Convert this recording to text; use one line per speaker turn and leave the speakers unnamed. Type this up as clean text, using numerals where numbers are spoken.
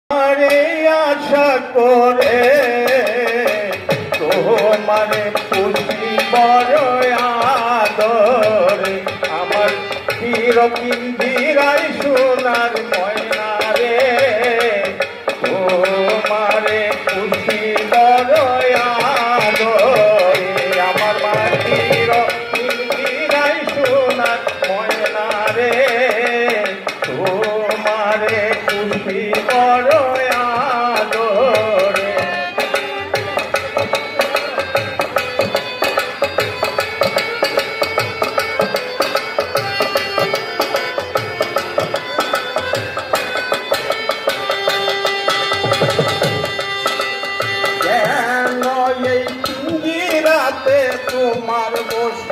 আরে আশা করে তোমারে পুষি বড় আদরে আমার চিরপিন্দিরাই সোনার ময়না রে তোমারে পুষি বড় আদরে আমার মা চিরপিন্দিরাই সোনার ময়না রে তোমারে পুষি বড় আদরে। কেন এই পিঞ্জিরাতে তোমার বসে